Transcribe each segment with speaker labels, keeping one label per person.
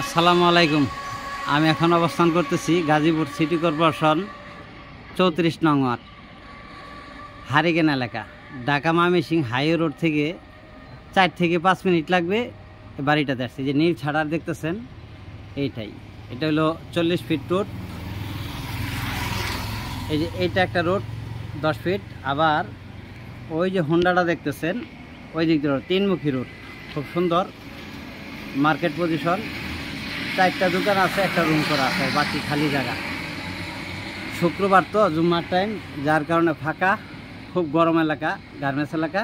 Speaker 1: আসসালামু আলাইকুম। আমি এখন অবস্থান করতেছি গাজীপুর সিটি কর্পোরেশন 34 নং ওয়ার্ড হারিকেন এলাকা, ঢাকা ময়মনসিংহ হাইওয়ে রোড থেকে 4 থেকে 5 মিনিট লাগবে বাড়িটাতে আসছি। যে নীল ছাড়ার দেখতেছেন এইটাই, এটা হলো 40 ফিট রোড। এই যে এইটা একটা রোড 10 ফিট, আবার ওই যে হোন্ডাটা দেখতেছেন ওই দিক দিয়ে 3মুখী রোড, খুব সুন্দর মার্কেট পজিশন। 4টা দোকান আছে, একটা রুম করা আছে, বাকি খালি জায়গা। শুক্রবার তো জুম্মার টাইম, যার কারণে ফাঁকা, খুব গরম এলাকা, গার্মেন্টস এলাকা।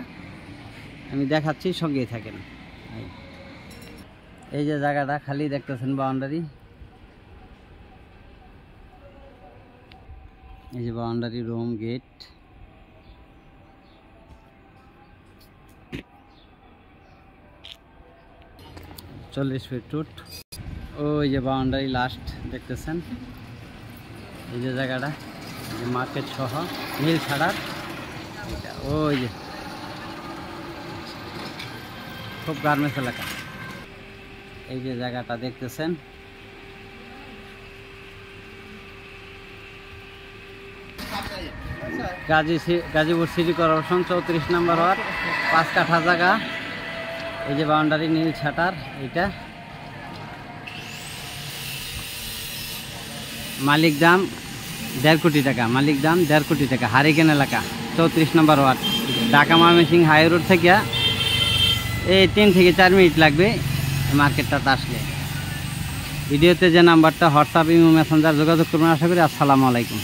Speaker 1: আমি দেখাচ্ছি, সঙ্গেই থাকেন। এই যে জায়গাটা খালি দেখতেছেন, বাউন্ডারি, এই যে বাউন্ডারি, রুম, গেট। চল্লিশ ফিট রোড, ওই যে বাউন্ডারি লাস্ট দেখতেছেন। এই যে জায়গাটা, এই যে মার্কেট সহ নীল ছাড়ার, এটা ওই যে খুব গার্মেন্টস এলাকা। এই যে জায়গাটা দেখতেছেন, গাজীপুর সিটি কর্পোরেশন 34 নম্বর ওয়ার্ড, 5 কাঠা জায়গা। এই যে বাউন্ডারি, নীল ছাটার, এইটা মালিক দাম 1.5 কোটি টাকা, মালিক দাম 1.5 কোটি টাকা। হারিকেন এলাকা 34 নম্বর ward, Dhaka Mymensingh high road থেকে এই 3 থেকে 4 মিনিট লাগবে মার্কেটটাতে আসলে। ভিডিওতে যে নাম্বারটা, হোয়াটসঅ্যাপ, ইমো, মেসেঞ্জার যোগাযোগ করবেন। আশা করি। আসসালামু আলাইকুম।